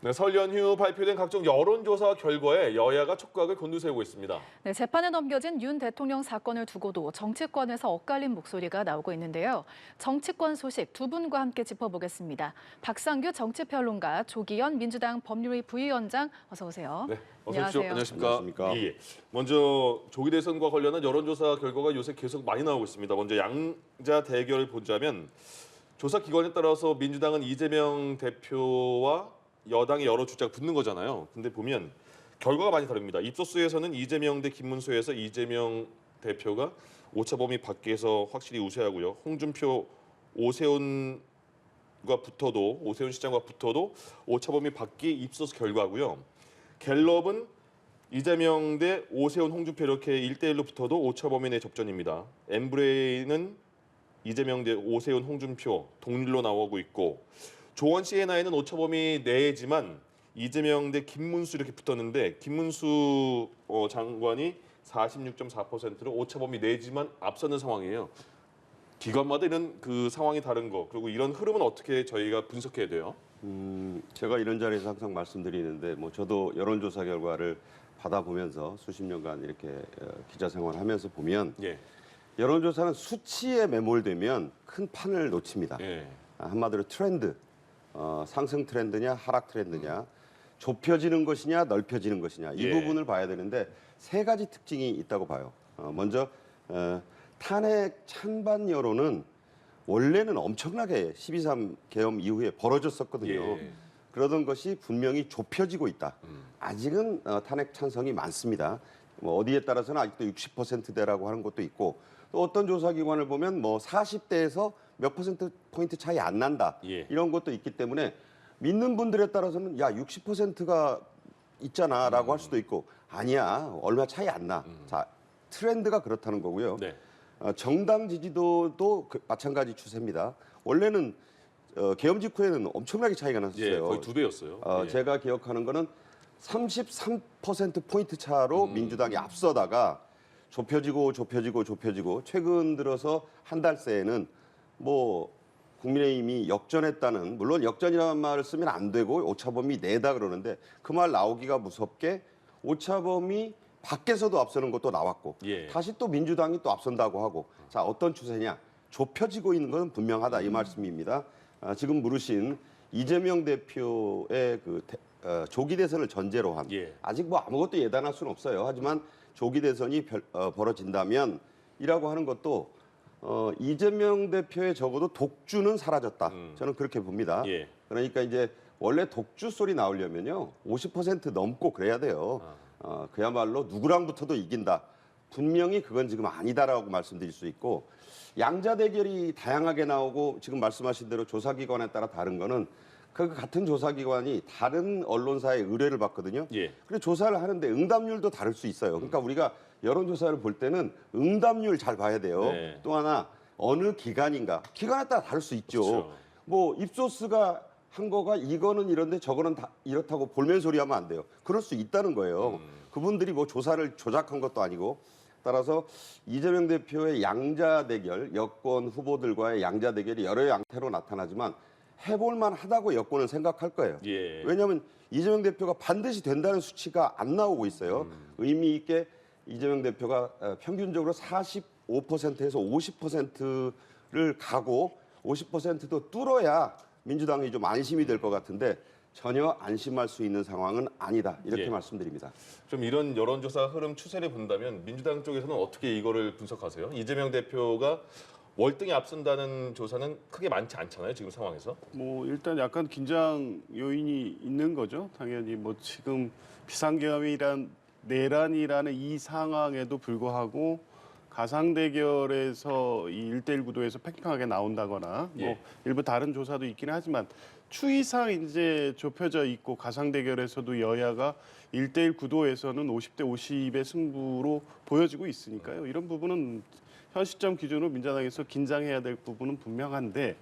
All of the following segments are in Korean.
네, 설 연휴 발표된 각종 여론조사 결과에 여야가 촉각을 곤두세우고 있습니다. 네, 재판에 넘겨진 윤 대통령 사건을 두고도 정치권에서 엇갈린 목소리가 나오고 있는데요. 정치권 소식 두 분과 함께 짚어보겠습니다. 박상규 정치평론가, 조기현 민주당 법률위 부위원장 어서 오세요. 네, 어서 오십시오. 안녕하세요. 안녕하십니까? 예. 먼저 조기 대선과 관련한 여론조사 결과가 요새 계속 많이 나오고 있습니다. 먼저 양자 대결을 보자면 조사 기관에 따라서 민주당은 이재명 대표와 여당의 여러 주자가 붙는 거잖아요. 근데 보면 결과가 많이 다릅니다. 입소수에서는 이재명 대 김문수에서 이재명 대표가 오차범위 밖에서 확실히 우세하고요. 홍준표, 오세훈 시장과 붙어도 오차범위 밖의 입소수 결과고요. 갤럽은 이재명 대 오세훈, 홍준표 이렇게 1대1로 붙어도 오차범위 내 접전입니다. 엠브레이는 이재명 대 오세훈, 홍준표 동률로 나오고 있고 조원 CNI는 오차범위 내지만 이재명 대 김문수 이렇게 붙었는데 김문수 장관이 46.4%로 오차범위 내지만 앞서는 상황이에요. 기관마다 이런 그 상황이 다른 거 그리고 이런 흐름은 어떻게 저희가 분석해야 돼요? 제가 이런 자리에서 항상 말씀드리는데 저도 여론조사 결과를 받아보면서 수십 년간 이렇게 기자 생활하면서 보면 예. 여론조사는 수치에 매몰되면 큰 판을 놓칩니다. 예. 한마디로 트렌드, 상승 트렌드냐 하락 트렌드냐 좁혀지는 것이냐 넓혀지는 것이냐 이 예. 부분을 봐야 되는데 세 가지 특징이 있다고 봐요. 먼저 탄핵 찬반 여론은 원래는 엄청나게 12.3 계엄 이후에 벌어졌었거든요. 예. 그러던 것이 분명히 좁혀지고 있다. 아직은 탄핵 찬성이 많습니다. 어디에 따라서는 아직도 60%대라고 하는 것도 있고 또 어떤 조사기관을 보면 40대에서 몇 퍼센트 포인트 차이 안 난다. 예. 이런 것도 있기 때문에 믿는 분들에 따라서는 야 60%가 있잖아라고 할 수도 있고 아니야 얼마 차이 안 나. 자 트렌드가 그렇다는 거고요. 네. 정당 지지도도 마찬가지 추세입니다. 원래는 계엄 직후에는 엄청나게 차이가 났었어요. 예, 거의 2배였어요. 예. 제가 기억하는 거는 33% 포인트 차로 민주당이 앞서다가 좁혀지고 최근 들어서 한 달 새에는 국민의힘이 역전했다는 물론 역전이라는 말을 쓰면 안 되고 오차범위 내다 그러는데 그 말 나오기가 무섭게 오차범위 밖에서도 앞서는 것도 나왔고 예. 다시 또 민주당이 또 앞선다고 하고 자 어떤 추세냐 좁혀지고 있는 건 분명하다 이 말씀입니다. 지금 물으신 이재명 대표의 조기 대선을 전제로 한 예. 아직 아무것도 예단할 수는 없어요. 하지만 조기 대선이 벌어진다면 이라고 하는 것도 이재명 대표의 적어도 독주는 사라졌다. 저는 그렇게 봅니다. 예. 그러니까 이제 원래 독주 소리 나오려면요 50% 넘고 그래야 돼요. 그야말로 누구랑 붙어도 이긴다. 분명히 그건 지금 아니다라고 말씀드릴 수 있고 양자 대결이 다양하게 나오고 지금 말씀하신 대로 조사기관에 따라 다른 거는 그 같은 조사기관이 다른 언론사의 의뢰를 받거든요. 예. 그리고 조사를 하는데 응답률도 다를 수 있어요. 그러니까 우리가 여론조사를 볼 때는 응답률 잘 봐야 돼요. 네. 또 하나 어느 기관인가 기관에 따라 다를 수 있죠. 그렇죠. 입소스가 한 거가 이거는 이런데 저거는 다 이렇다고 볼멘 소리하면 안 돼요. 그럴 수 있다는 거예요. 그분들이 조사를 조작한 것도 아니고 따라서 이재명 대표의 양자 대결, 여권 후보들과의 양자 대결이 여러 양태로 나타나지만 해볼만 하다고 여권은 생각할 거예요. 예. 왜냐하면 이재명 대표가 반드시 된다는 수치가 안 나오고 있어요. 의미 있게 이재명 대표가 평균적으로 45%에서 50%를 가고 50%도 뚫어야 민주당이 좀 안심이 될 것 같은데 전혀 안심할 수 있는 상황은 아니다. 이렇게 예. 말씀드립니다. 좀 이런 여론조사 흐름 추세를 본다면 민주당 쪽에서는 어떻게 이거를 분석하세요? 이재명 대표가 월등히 앞선다는 조사는 크게 많지 않잖아요, 지금 상황에서. 일단 약간 긴장 요인이 있는 거죠. 당연히 지금 비상계엄이란 내란이라는 이 상황에도 불구하고 가상 대결에서 이 1대1 구도에서 팽팽하게 나온다거나 예. 일부 다른 조사도 있긴 하지만 추이상 이제 좁혀져 있고 가상 대결에서도 여야가 1대1 구도에서는 50대 50의 승부로 보여지고 있으니까요. 이런 부분은 현 시점 기준으로 민주당에서 긴장해야 될 부분은 분명한데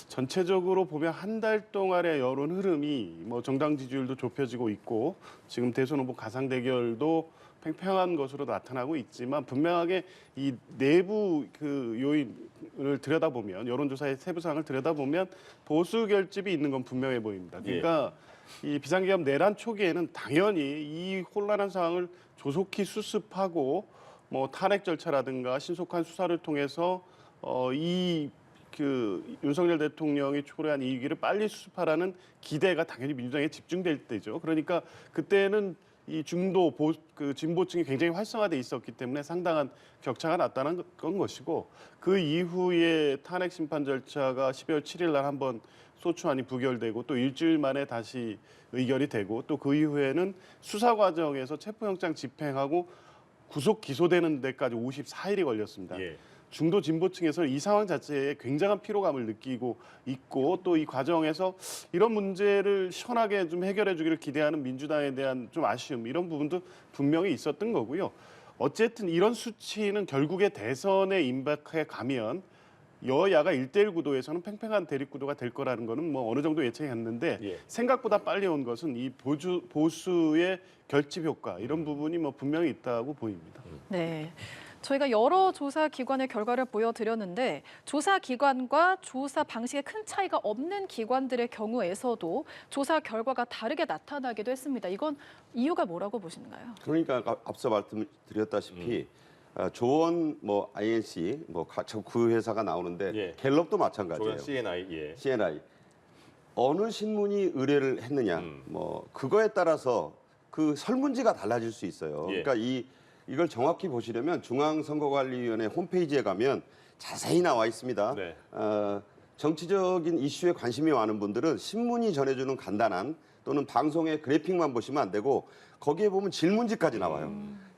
전체적으로 보면 한 달 동안의 여론 흐름이 정당 지지율도 좁혀지고 있고 지금 대선 후보 가상 대결도 팽팽한 것으로 나타나고 있지만 분명하게 이 내부 요인을 들여다보면 여론조사의 세부 사항을 들여다보면 보수 결집이 있는 건 분명해 보입니다. 그러니까 이 비상계엄 내란 초기에는 당연히 이 혼란한 상황을 조속히 수습하고 뭐 탄핵 절차라든가 신속한 수사를 통해서 윤석열 대통령이 초래한 이 위기를 빨리 수습하라는 기대가 당연히 민주당에 집중될 때죠. 그러니까 그때는 이 중도 진보층이 굉장히 활성화돼 있었기 때문에 상당한 격차가 났다는 건 것이고, 그 이후에 탄핵 심판 절차가 12월 7일 날 한번 소추안이 부결되고 또 일주일 만에 다시 의결이 되고, 또 그 이후에는 수사 과정에서 체포영장 집행하고 구속 기소되는 데까지 54일이 걸렸습니다. 예. 중도 진보층에서는 이 상황 자체에 굉장한 피로감을 느끼고 있고, 또 이 과정에서 이런 문제를 시원하게 좀 해결해 주기를 기대하는 민주당에 대한 좀 아쉬움, 이런 부분도 분명히 있었던 거고요. 어쨌든 이런 수치는 결국에 대선에 임박해 가면 여야가 1대1 구도에서는 팽팽한 대립 구도가 될 거라는 거는 뭐 어느 정도 예측이 갔는데, 예. 생각보다 빨리 온 것은 이 보수의 결집 효과, 이런 부분이 뭐 분명히 있다고 보입니다. 네. 저희가 여러 조사 기관의 결과를 보여드렸는데, 조사 기관과 조사 방식에 큰 차이가 없는 기관들의 경우에서도 조사 결과가 다르게 나타나기도 했습니다. 이건 이유가 뭐라고 보시나요? 그러니까 앞서 말씀드렸다시피 조원, 뭐 INC, 뭐 그 회사가 나오는데 예. 갤럽도 마찬가지예요. 조연 CNI. 예. CNI 어느 신문이 의뢰를 했느냐, 뭐 그거에 따라서 그 설문지가 달라질 수 있어요. 예. 그러니까 이걸 정확히 보시려면 중앙선거관리위원회 홈페이지에 가면 자세히 나와 있습니다. 네. 정치적인 이슈에 관심이 많은 분들은 신문이 전해주는 간단한 또는 방송의 그래픽만 보시면 안 되고, 거기에 보면 질문지까지 나와요.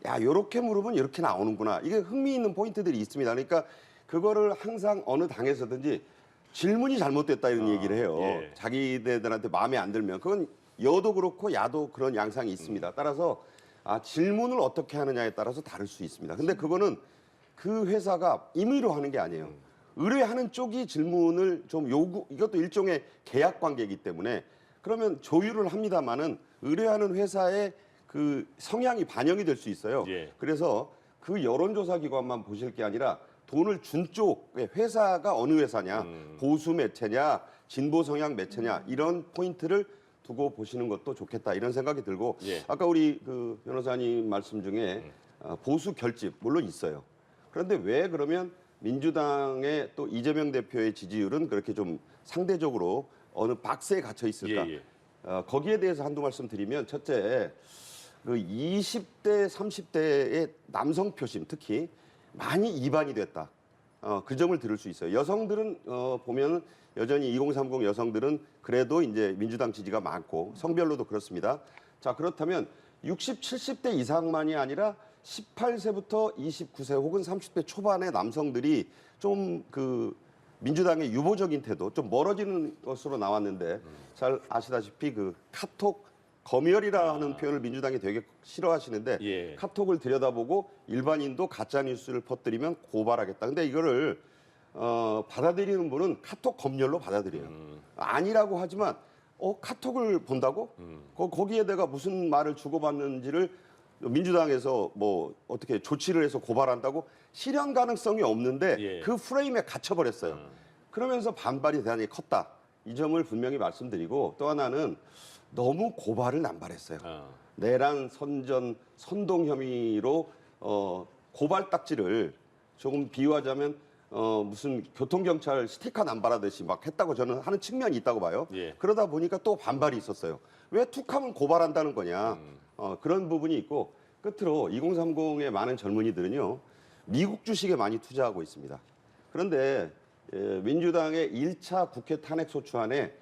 야, 요렇게 물으면 이렇게 나오는구나. 이게 흥미있는 포인트들이 있습니다. 그러니까 그거를 항상 어느 당에서든지 질문이 잘못됐다 이런 얘기를 해요. 예. 자기들한테 마음에 안 들면. 그건 여도 그렇고 야도 그런 양상이 있습니다. 따라서 질문을 어떻게 하느냐에 따라서 다를 수 있습니다. 근데 그거는 그 회사가 임의로 하는 게 아니에요. 의뢰하는 쪽이 질문을 좀 이것도 일종의 계약 관계이기 때문에, 그러면 조율을 합니다마는 의뢰하는 회사의 그 성향이 반영이 될 수 있어요. 예. 그래서 그 여론조사 기관만 보실 게 아니라 돈을 준 쪽의 회사가 어느 회사냐, 보수 매체냐, 진보 성향 매체냐, 이런 포인트를 두고 보시는 것도 좋겠다, 이런 생각이 들고, 예. 아까 우리 그 변호사님 말씀 중에 보수 결집 물론 있어요. 그런데 왜 그러면 민주당의 또 이재명 대표의 지지율은 그렇게 좀 상대적으로 어느 박스에 갇혀 있을까? 예, 예. 거기에 대해서 한두 말씀 드리면, 첫째, 그 20대, 30대의 남성 표심 특히 많이 이반이 됐다. 그 점을 들을 수 있어요. 여성들은 보면 여전히 2030 여성들은 그래도 이제 민주당 지지가 많고, 성별로도 그렇습니다. 자, 그렇다면 60, 70대 이상만이 아니라 18세부터 29세 혹은 30대 초반의 남성들이 좀 그 민주당의 유보적인 태도, 좀 멀어지는 것으로 나왔는데, 잘 아시다시피 그 카톡 검열이라는 표현을 민주당이 되게 싫어하시는데, 예. 카톡을 들여다보고 일반인도 가짜 뉴스를 퍼뜨리면 고발하겠다. 근데 이거를 받아들이는 분은 카톡 검열로 받아들여요. 아니라고 하지만 카톡을 본다고? 거기에 내가 무슨 말을 주고받는지를 민주당에서 뭐 어떻게 조치를 해서 고발한다고? 실현 가능성이 없는데 예. 그 프레임에 갇혀버렸어요. 그러면서 반발이 대단히 컸다. 이 점을 분명히 말씀드리고, 또 하나는 너무 고발을 남발했어요. 내란, 선전, 선동 혐의로 고발 딱지를 조금 비유하자면 무슨 교통경찰 스티커 남발하듯이 막 했다고 저는 하는 측면이 있다고 봐요. 예. 그러다 보니까 또 반발이 있었어요. 왜 툭하면 고발한다는 거냐. 그런 부분이 있고, 끝으로 2030의 많은 젊은이들은요, 미국 주식에 많이 투자하고 있습니다. 그런데 민주당의 1차 국회 탄핵 소추안에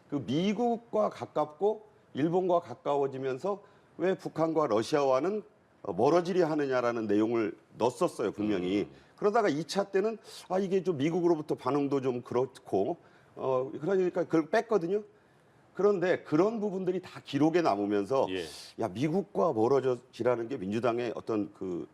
그 미국과 가깝고 일본과 가까워지면서 왜 북한과 러시아와는 멀어지려 하느냐라는 내용을 넣었었어요, 분명히. 그러다가 2차 때는 이게 좀 미국으로부터 반응도 좀 그렇고 그러니까 그걸 뺐거든요. 그런데 그런 부분들이 다 기록에 남으면서 예. 야, 미국과 멀어지라는 게 민주당의 어떤 그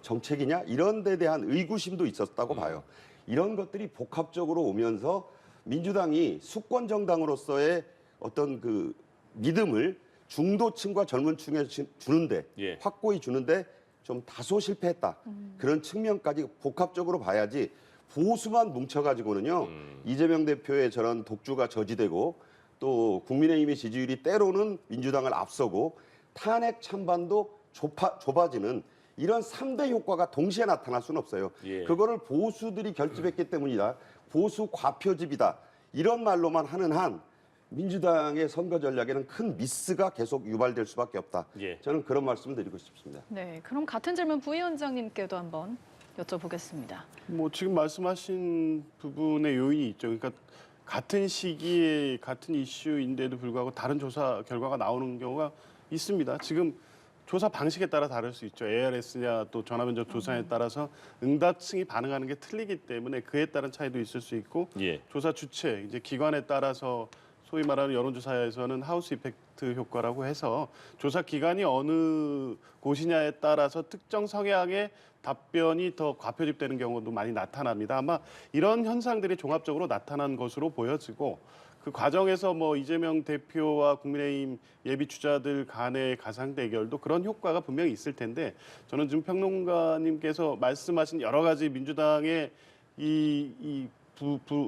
정책이냐, 이런 데 대한 의구심도 있었다고 봐요. 이런 것들이 복합적으로 오면서 민주당이 수권 정당으로서의 어떤 그 믿음을 중도층과 젊은 층에 주는데, 예. 확고히 주는데 좀 다소 실패했다. 그런 측면까지 복합적으로 봐야지, 보수만 뭉쳐가지고는요, 이재명 대표의 저런 독주가 저지되고 또 국민의힘의 지지율이 때로는 민주당을 앞서고 탄핵 찬반도 좁아지는 이런 3대 효과가 동시에 나타날 수는 없어요. 예. 그거를 보수들이 결집했기 때문이다. 보수 과표집이다. 이런 말로만 하는 한 민주당의 선거 전략에는 큰 미스가 계속 유발될 수밖에 없다. 예. 저는 그런 말씀을 드리고 싶습니다. 네, 그럼 같은 질문 부위원장님께도 한번 여쭤보겠습니다. 뭐 지금 말씀하신 부분의 요인이 있죠. 그러니까 같은 시기에 같은 이슈인데도 불구하고 다른 조사 결과가 나오는 경우가 있습니다. 지금 조사 방식에 따라 다를 수 있죠. ARS냐 또 전화면접 조사에 따라서 응답층이 반응하는 게 틀리기 때문에 그에 따른 차이도 있을 수 있고 예. 조사 주체, 이제 기관에 따라서 소위 말하는 여론조사에서는 하우스 이펙트 효과라고 해서 조사 기관이 어느 곳이냐에 따라서 특정 성향의 답변이 더 과표집되는 경우도 많이 나타납니다. 아마 이런 현상들이 종합적으로 나타난 것으로 보여지고 그 과정에서 뭐 이재명 대표와 국민의힘 예비 주자들 간의 가상 대결도 그런 효과가 분명히 있을 텐데 저는 지금 평론가님께서 말씀하신 여러 가지 민주당의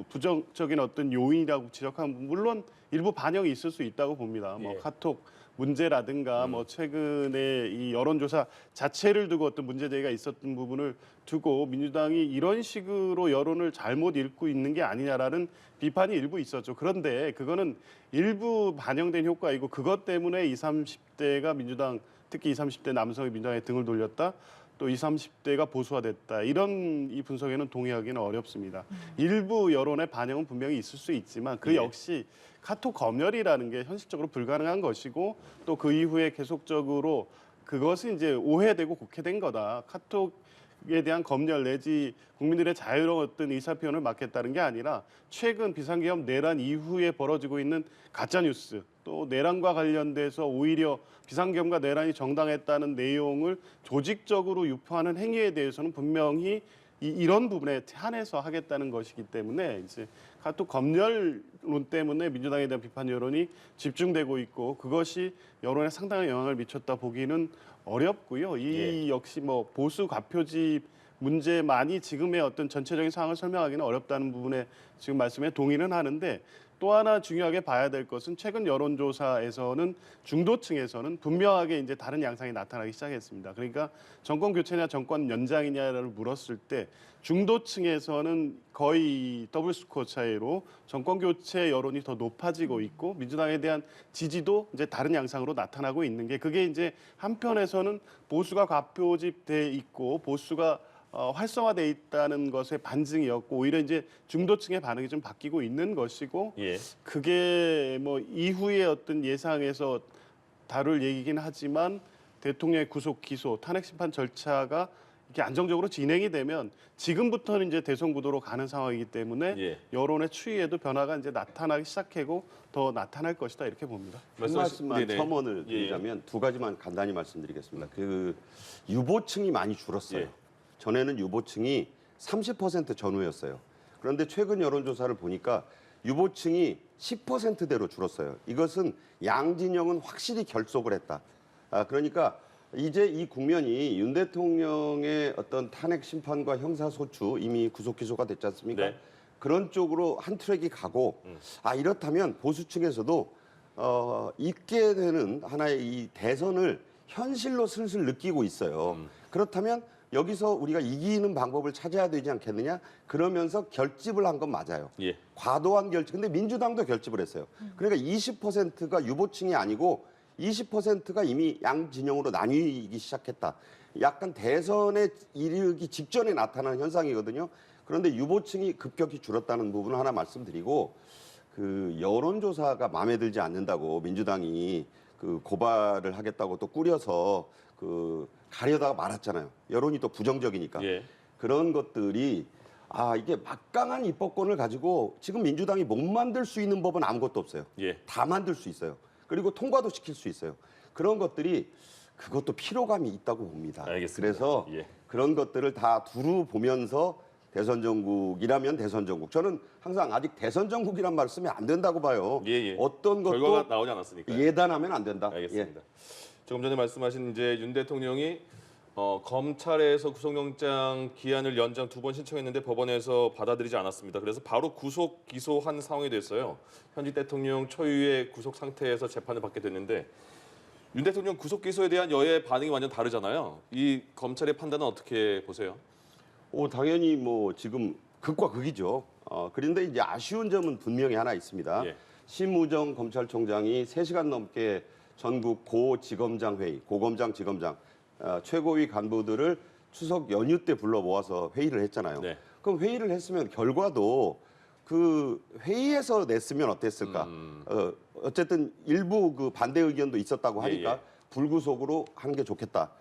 부정적인 어떤 요인이라고 지적한 물론 일부 반영이 있을 수 있다고 봅니다. 뭐 예. 카톡 문제라든가 뭐 최근에 이 여론조사 자체를 두고 어떤 문제 제기가 있었던 부분을 두고 민주당이 이런 식으로 여론을 잘못 읽고 있는 게 아니냐라는 비판이 일부 있었죠. 그런데 그거는 일부 반영된 효과이고 그것 때문에 20, 30대가 민주당 특히 20, 30대 남성이 민주당에 등을 돌렸다. 또 20, 30대가 보수화됐다. 이런 이 분석에는 동의하기는 어렵습니다. 일부 여론의 반영은 분명히 있을 수 있지만 그 예. 역시 카톡 검열이라는 게 현실적으로 불가능한 것이고 또 그 이후에 계속적으로 그것이 이제 오해되고 곡해된 거다. 카톡에 대한 검열 내지 국민들의 자유로운 어떤 의사표현을 막겠다는 게 아니라 최근 비상계엄 내란 이후에 벌어지고 있는 가짜뉴스 또 내란과 관련돼서 오히려 비상계엄과 내란이 정당했다는 내용을 조직적으로 유포하는 행위에 대해서는 분명히 이런 부분에 한해서 하겠다는 것이기 때문에 이제 카톡 검열론 때문에 민주당에 대한 비판 여론이 집중되고 있고 그것이 여론에 상당한 영향을 미쳤다 보기는 어렵고요. 이 역시 뭐 보수 과표집 문제만이 지금의 어떤 전체적인 상황을 설명하기는 어렵다는 부분에 지금 말씀에 동의는 하는데 또 하나 중요하게 봐야 될 것은 최근 여론조사에서는 중도층에서는 분명하게 이제 다른 양상이 나타나기 시작했습니다. 그러니까 정권 교체냐 정권 연장이냐를 물었을 때 중도층에서는 거의 더블 스코어 차이로 정권 교체 여론이 더 높아지고 있고 민주당에 대한 지지도 이제 다른 양상으로 나타나고 있는 게 그게 이제 한편에서는 보수가 과표집돼 있고 보수가 활성화돼 있다는 것의 반증이었고 오히려 이제 중도층의 반응이 좀 바뀌고 있는 것이고 예. 그게 뭐 이후의 어떤 예상에서 다룰 얘기긴 하지만 대통령의 구속 기소 탄핵 심판 절차가 이렇게 안정적으로 진행이 되면 지금부터는 이제 대선 구도로 가는 상황이기 때문에 예. 여론의 추이에도 변화가 이제 나타나기 시작하고 더 나타날 것이다 이렇게 봅니다. 한 말씀만 네네. 첨언을 예. 드리자면 두 가지만 간단히 말씀드리겠습니다. 그 유보층이 많이 줄었어요. 예. 전에는 유보층이 30% 전후였어요. 그런데 최근 여론조사를 보니까 유보층이 10%대로 줄었어요. 이것은 양진영은 확실히 결속을 했다. 그러니까 이제 이 국면이 윤 대통령의 어떤 탄핵 심판과 형사소추 이미 구속 기소가 됐지 않습니까? 네. 그런 쪽으로 한 트랙이 가고 이렇다면 보수층에서도 있게 되는 하나의 이 대선을 현실로 슬슬 느끼고 있어요. 그렇다면 여기서 우리가 이기는 방법을 찾아야 되지 않겠느냐? 그러면서 결집을 한 건 맞아요. 예. 과도한 결집. 근데 민주당도 결집을 했어요. 그러니까 20%가 유보층이 아니고 20%가 이미 양진영으로 나뉘기 시작했다. 약간 대선에 이르기 직전에 나타나는 현상이거든요. 그런데 유보층이 급격히 줄었다는 부분을 하나 말씀드리고 그 여론조사가 마음에 들지 않는다고 민주당이 그 고발을 하겠다고 또 꾸려서 그 가려다가 말았잖아요. 여론이 또 부정적이니까. 예. 그런 것들이 이게 막강한 입법권을 가지고 지금 민주당이 못 만들 수 있는 법은 아무것도 없어요. 예. 다 만들 수 있어요. 그리고 통과도 시킬 수 있어요. 그런 것들이 그것도 피로감이 있다고 봅니다. 알겠습니다. 그래서 예. 그런 것들을 다 두루 보면서 대선 전국이라면 대선 전국. 저는 항상 아직 대선 전국이란 말 쓰면 안 된다고 봐요. 예. 어떤 것도 결과가 나오지 않았으니까. 예단하면 안 된다. 알겠습니다. 조금 전에 말씀하신 이제 윤 대통령이 검찰에서 구속영장 기한을 연장 2번 신청했는데 법원에서 받아들이지 않았습니다. 그래서 바로 구속 기소한 상황이 됐어요. 현직 대통령 초유의 구속 상태에서 재판을 받게 됐는데 윤 대통령 구속 기소에 대한 여야의 반응이 완전 다르잖아요. 이 검찰의 판단은 어떻게 보세요? 당연히 뭐 지금 극과 극이죠. 그런데 이제 아쉬운 점은 분명히 하나 있습니다. 예. 심우정 검찰총장이 3시간 넘게 전국 고지검장 회의, 고검장, 지검장 최고위 간부들을 추석 연휴 때 불러 모아서 회의를 했잖아요. 네. 그럼 회의를 했으면 결과도 그 회의에서 냈으면 어땠을까? 어쨌든 일부 그 반대 의견도 있었다고 하니까 예. 불구속으로 하는 게 좋겠다.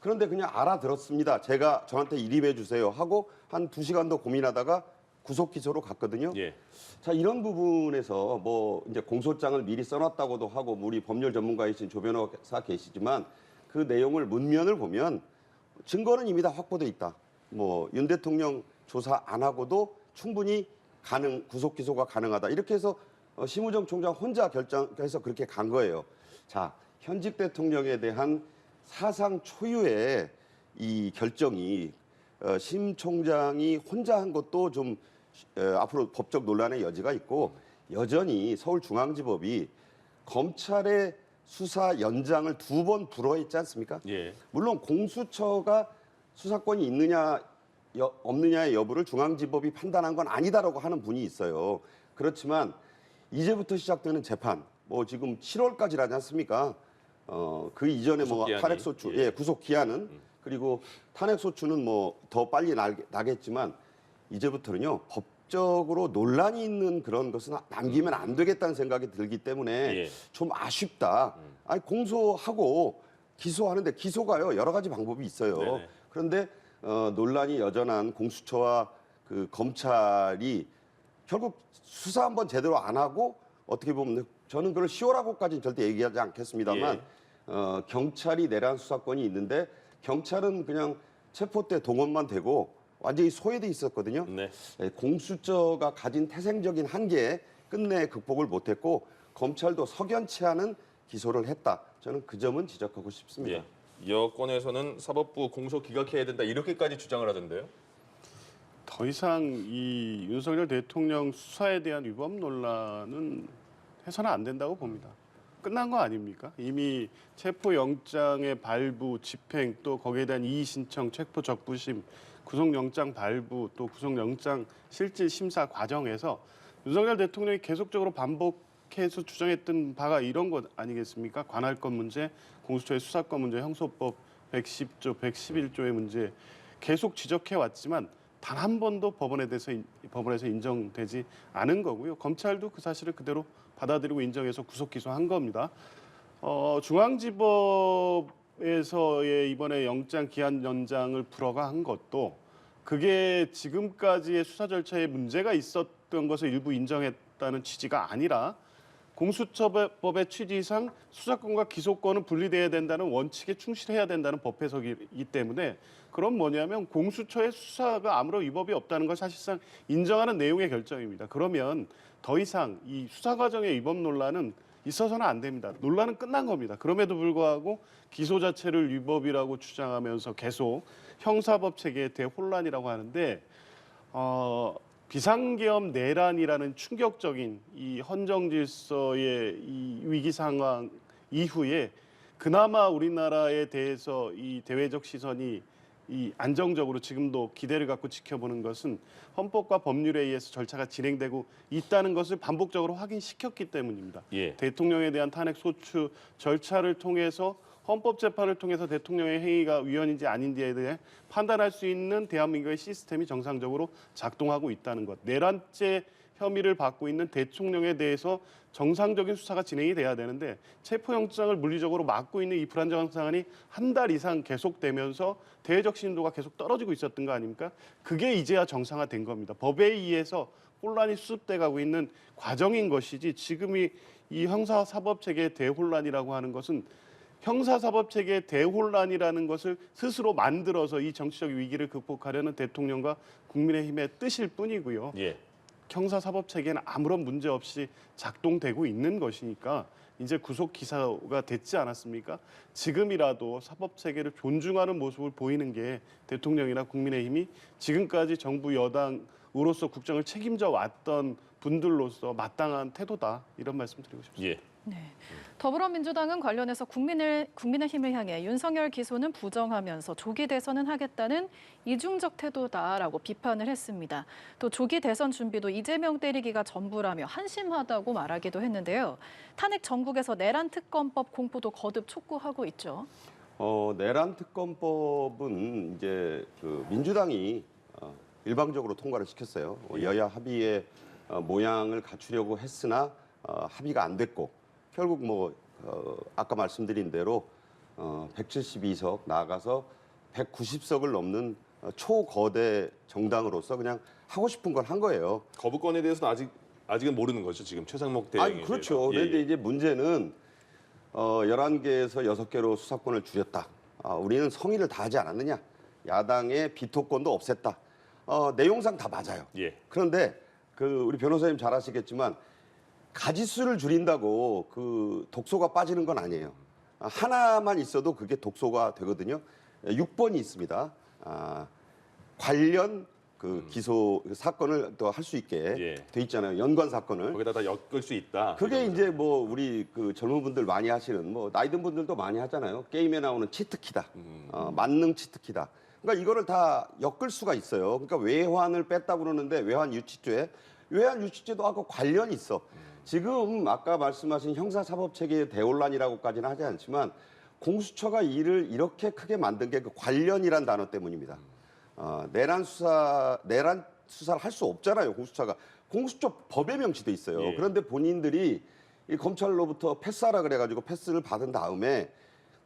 그런데 그냥 알아들었습니다. 저한테 일입해 주세요 하고 한 2시간 더 고민하다가 구속 기소로 갔거든요. 예. 자, 이런 부분에서 뭐 이제 공소장을 미리 써놨다고도 하고 우리 법률 전문가이신 조 변호사 계시지만 그 내용을 문면을 보면 증거는 이미 다 확보돼 있다. 뭐 윤 대통령 조사 안 하고도 충분히 구속 기소가 가능하다. 이렇게 해서 심우정 총장 혼자 결정해서 그렇게 간 거예요. 자, 현직 대통령에 대한 사상 초유의 이 결정이 심 총장이 혼자 한 것도 좀 앞으로 법적 논란의 여지가 있고 여전히 서울중앙지법이 검찰의 수사 연장을 2번 불허했지 않습니까? 예. 물론 공수처가 수사권이 있느냐 없느냐의 여부를 중앙지법이 판단한 건 아니다라고 하는 분이 있어요. 그렇지만 이제부터 시작되는 재판, 뭐 지금 7월까지라지 않습니까? 그 이전에 뭐 구속기한이. 탄핵소추, 예. 구속 기한은 그리고 탄핵소추는 뭐 더 빨리 나겠지만 이제부터는요 법적으로 논란이 있는 그런 것은 남기면 안 되겠다는 생각이 들기 때문에 예. 좀 아쉽다. 아니 공소하고 기소하는데 기소가요 여러 가지 방법이 있어요. 네네. 그런데 논란이 여전한 공수처와 그 검찰이 결국 수사 한번 제대로 안 하고 어떻게 보면 저는 그걸 시효라고까지는 절대 얘기하지 않겠습니다만 경찰이 내란 수사권이 있는데 경찰은 그냥 체포 때 동원만 되고 완전히 소외돼 있었거든요. 네. 공수처가 가진 태생적인 한계에 끝내 극복을 못했고 검찰도 석연치 않은 기소를 했다. 저는 그 점은 지적하고 싶습니다. 예. 여권에서는 사법부 공소 기각해야 된다 이렇게까지 주장을 하던데요. 더 이상 이 윤석열 대통령 수사에 대한 위법 논란은 해서는 안 된다고 봅니다. 끝난 거 아닙니까? 이미 체포영장의 발부, 집행, 또 거기에 대한 이의 신청, 체포 적부심, 구속영장 발부, 또 구속영장 실질 심사 과정에서 윤석열 대통령이 계속적으로 반복해서 주장했던 바가 이런 것 아니겠습니까? 관할권 문제, 공수처의 수사권 문제, 형소법 110조, 111조의 문제 계속 지적해 왔지만 단 한 번도 법원에서 인정되지 않은 거고요. 검찰도 그 사실을 그대로 받아들이고 인정해서 구속 기소한 겁니다. 중앙지법에서의 이번에 영장 기한 연장을 불허가 한 것도 그게 지금까지의 수사 절차에 문제가 있었던 것을 일부 인정했다는 취지가 아니라 공수처법의 취지상 수사권과 기소권은 분리돼야 된다는 원칙에 충실해야 된다는 법 해석이기 때문에 그럼 뭐냐면 공수처의 수사가 아무런 위법이 없다는 걸 사실상 인정하는 내용의 결정입니다. 그러면 더 이상 이 수사 과정의 위법 논란은 있어서는 안 됩니다. 논란은 끝난 겁니다. 그럼에도 불구하고 기소 자체를 위법이라고 주장하면서 계속 형사법 체계의 대혼란이라고 하는데 비상계엄 내란이라는 충격적인 이 헌정 질서의 이 위기 상황 이후에 그나마 우리나라에 대해서 이 대외적 시선이 이 안정적으로 지금도 기대를 갖고 지켜보는 것은 헌법과 법률에 의해서 절차가 진행되고 있다는 것을 반복적으로 확인시켰기 때문입니다. 예. 대통령에 대한 탄핵 소추 절차를 통해서 헌법재판을 통해서 대통령의 행위가 위헌인지 아닌지에 대해 판단할 수 있는 대한민국의 시스템이 정상적으로 작동하고 있다는 것. 내란죄 혐의를 받고 있는 대통령에 대해서 정상적인 수사가 진행이 돼야 되는데 체포영장을 물리적으로 막고 있는 이 불안정한 상황이 한 달 이상 계속되면서 대외적 신도가 계속 떨어지고 있었던 거 아닙니까? 그게 이제야 정상화된 겁니다. 법에 의해서 혼란이 수습돼 가고 있는 과정인 것이지 지금이 이 형사사법체계의 대혼란이라고 하는 것은 형사사법체계의 대혼란이라는 것을 스스로 만들어서 이 정치적 위기를 극복하려는 대통령과 국민의힘의 뜻일 뿐이고요. 예. 형사사법체계는 아무런 문제 없이 작동되고 있는 것이니까 이제 구속 기사가 됐지 않았습니까? 지금이라도 사법 체계를 존중하는 모습을 보이는 게 대통령이나 국민의힘이 지금까지 정부 여당으로서 국정을 책임져 왔던 분들로서 마땅한 태도다, 이런 말씀 드리고 싶습니다. 예. 네. 더불어민주당은 관련해서 국민의힘을 향해 윤석열 기소는 부정하면서 조기 대선은 하겠다는 이중적 태도다라고 비판을 했습니다. 또 조기 대선 준비도 이재명 때리기가 전부라며 한심하다고 말하기도 했는데요. 탄핵 전국에서 내란 특검법 공포도 거듭 촉구하고 있죠. 내란 특검법은 이제 그 민주당이 일방적으로 통과를 시켰어요. 여야 합의의 모양을 갖추려고 했으나 합의가 안 됐고 결국 아까 말씀드린 대로 172석 나아가서 190석을 넘는 초거대 정당으로서 그냥 하고 싶은 걸 한 거예요. 거부권에 대해서는 아직은 모르는 거죠. 지금 최상목 대행에 아니, 그렇죠. 대해서. 그런데 이제 문제는 11개에서 6개로 수사권을 줄였다. 우리는 성의를 다하지 않았느냐. 야당의 비토권도 없앴다. 내용상 다 맞아요. 예. 그런데 우리 변호사님 잘 아시겠지만 가지수를 줄인다고 그 독소가 빠지는 건 아니에요. 하나만 있어도 그게 독소가 되거든요. 6번이 있습니다. 관련 그 기소 사건을 또 할 수 있게 예. 돼 있잖아요. 연관 사건을. 거기다 다 엮을 수 있다. 그게 이제 우리 그 젊은 분들 많이 하시는 나이 든 분들도 많이 하잖아요. 게임에 나오는 치트키다. 만능 치트키다. 그러니까 이거를 다 엮을 수가 있어요. 그러니까 외환을 뺐다고 그러는데 외환 유치죄도 하고 관련이 있어. 지금 아까 말씀하신 형사사법체계의 대혼란이라고까지는 하지 않지만 공수처가 일을 이렇게 크게 만든 게 그 관련이란 단어 때문입니다. 내란 수사를 할 수 없잖아요. 공수처 법에 명시돼 있어요. 예. 그런데 본인들이 이 검찰로부터 패스하라 그래가지고 패스를 받은 다음에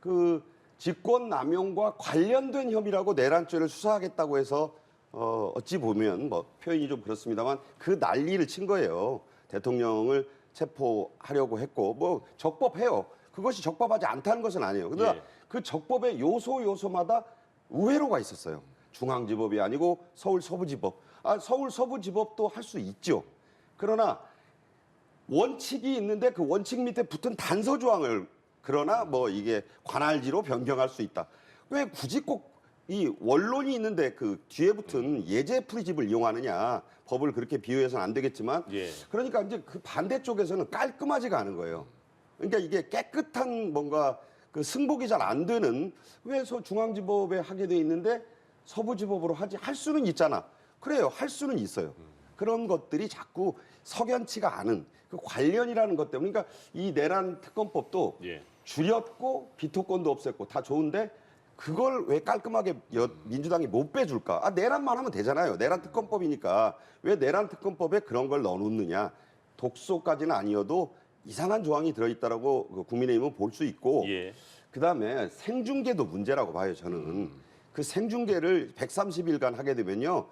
그 직권남용과 관련된 혐의라고 내란죄를 수사하겠다고 해서 어찌 보면 표현이 좀 그렇습니다만 그 난리를 친 거예요. 대통령을 체포하려고 했고 적법해요. 그것이 적법하지 않다는 것은 아니에요. 그러나 예. 그 적법의 요소마다 우회로가 있었어요. 중앙지법이 아니고 서울 서부지법. 서울 서부지법도 할 수 있죠. 그러나 원칙이 있는데 그 원칙 밑에 붙은 단서 조항을 그러나 이게 관할지로 변경할 수 있다. 왜 굳이 꼭 이 원론이 있는데 그 뒤에 붙은 예제 프리집을 이용하느냐. 법을 그렇게 비유해서는 안 되겠지만 예. 그러니까 이제 그 반대쪽에서는 깔끔하지가 않은 거예요. 그러니까 이게 깨끗한 뭔가 그 승복이 잘 안 되는 왜 중앙지법에 하게 돼 있는데 서부지법으로 할 수는 있잖아. 그래요. 할 수는 있어요. 그런 것들이 자꾸 석연치가 않은 그 관련이라는 것 때문에 그러니까 이 내란 특검법도 예. 줄였고 비토권도 없앴고 다 좋은데 그걸 왜 깔끔하게 민주당이 못 빼줄까? 내란만 하면 되잖아요. 내란 특검법이니까 왜 내란 특검법에 그런 걸 넣어놓느냐? 독소까지는 아니어도 이상한 조항이 들어있다라고 국민의힘은 볼 수 있고 예. 그다음에 생중계도 문제라고 봐요. 저는 그 생중계를 130일간 하게 되면요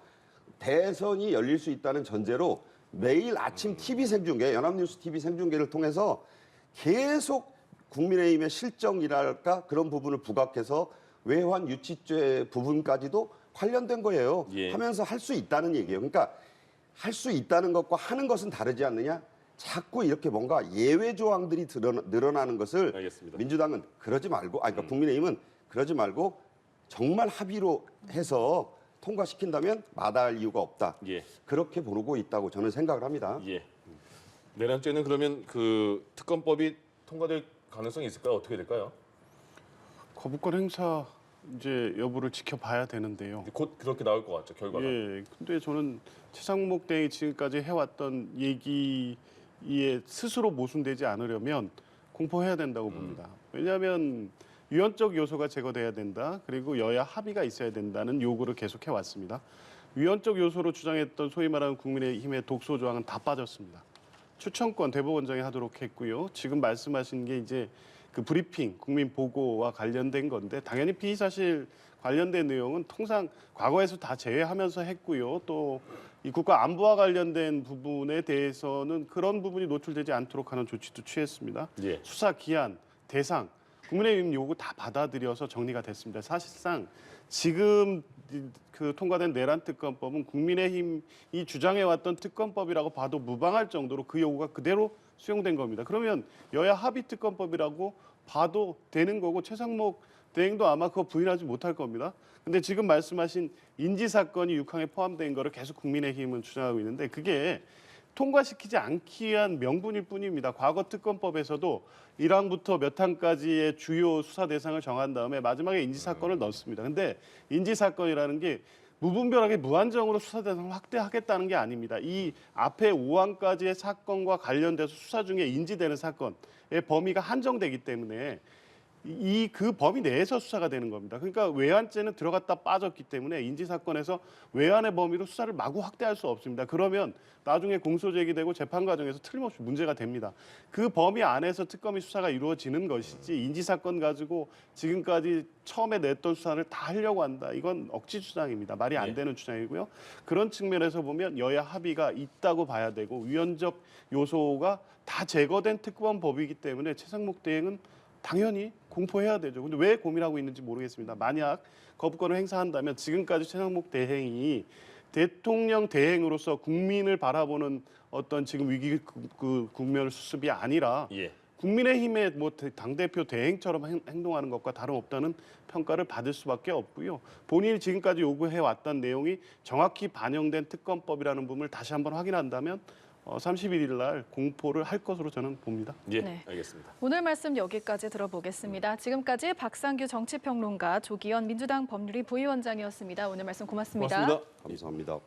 대선이 열릴 수 있다는 전제로 매일 아침 TV 생중계, 연합뉴스 TV 생중계를 통해서 계속 국민의힘의 실정이랄까 그런 부분을 부각해서 외환 유치죄 부분까지도 관련된 거예요. 예. 하면서 할 수 있다는 얘기예요. 그러니까 할 수 있다는 것과 하는 것은 다르지 않느냐? 자꾸 이렇게 뭔가 예외 조항들이 늘어나는 것을 알겠습니다. 민주당은 그러지 말고, 그러니까 국민의힘은 그러지 말고 정말 합의로 해서 통과시킨다면 마다할 이유가 없다. 예. 그렇게 보고 있다고 저는 생각을 합니다. 예. 내란죄는 그러면 그 특검법이 통과될 가능성이 있을까요? 어떻게 될까요? 거부권 행사 이제 여부를 지켜봐야 되는데요. 곧 그렇게 나올 것 같죠, 결과가. 예, 근데 저는 최상목 대행이 지금까지 해왔던 얘기에 스스로 모순되지 않으려면 공포해야 된다고 봅니다. 왜냐하면 위헌적 요소가 제거돼야 된다. 그리고 여야 합의가 있어야 된다는 요구를 계속 해왔습니다. 위헌적 요소로 주장했던 소위 말하는 국민의힘의 독소 조항은 다 빠졌습니다. 추천권 대법원장이 하도록 했고요. 지금 말씀하신 게 이제 그 브리핑, 국민 보고와 관련된 건데 당연히 피의 사실 관련된 내용은 통상 과거에서 다 제외하면서 했고요. 또 이 국가 안보와 관련된 부분에 대해서는 그런 부분이 노출되지 않도록 하는 조치도 취했습니다. 예. 수사 기한, 대상, 국민의힘 요구 다 받아들여서 정리가 됐습니다. 사실상 지금 그 통과된 내란 특검법은 국민의힘이 주장해왔던 특검법이라고 봐도 무방할 정도로 그 요구가 그대로 수용된 겁니다. 그러면 여야 합의 특검법이라고 봐도 되는 거고 최상목 대행도 아마 그거 부인하지 못할 겁니다. 근데 지금 말씀하신 인지 사건이 6항에 포함된 거를 계속 국민의힘은 주장하고 있는데 그게 통과시키지 않기 위한 명분일 뿐입니다. 과거 특검법에서도 1항부터 몇 항까지의 주요 수사 대상을 정한 다음에 마지막에 인지 사건을 넣습니다. 근데 인지 사건이라는 게 무분별하게 무한정으로 수사 대상을 확대하겠다는 게 아닙니다. 이 앞에 5항까지의 사건과 관련돼서 수사 중에 인지되는 사건의 범위가 한정되기 때문에 그 범위 내에서 수사가 되는 겁니다. 그러니까 외환죄는 들어갔다 빠졌기 때문에 인지 사건에서 외환의 범위로 수사를 마구 확대할 수 없습니다. 그러면 나중에 공소 제기되고 재판 과정에서 틀림없이 문제가 됩니다. 그 범위 안에서 특검이 수사가 이루어지는 것이지 인지 사건 가지고 지금까지 처음에 냈던 수사를 다 하려고 한다. 이건 억지 주장입니다. 말이 안 되는 주장이고요. 그런 측면에서 보면 여야 합의가 있다고 봐야 되고 위헌적 요소가 다 제거된 특검법이기 때문에 최상목 대행은 당연히 공포해야 되죠. 근데 왜 고민하고 있는지 모르겠습니다. 만약 거부권을 행사한다면 지금까지 최상목 대행이 대통령 대행으로서 국민을 바라보는 어떤 지금 위기 국면을 수습이 아니라 국민의힘의 뭐 당대표 대행처럼 행동하는 것과 다름없다는 평가를 받을 수밖에 없고요. 본인이 지금까지 요구해 왔던 내용이 정확히 반영된 특검법이라는 부분을 다시 한번 확인한다면 31일 날 공포를 할 것으로 저는 봅니다. 예, 네. 알겠습니다. 오늘 말씀 여기까지 들어보겠습니다. 지금까지 박상규 정치평론가, 조기현 민주당 법률위 부위원장이었습니다. 오늘 말씀 고맙습니다. 고맙습니다. 감사합니다.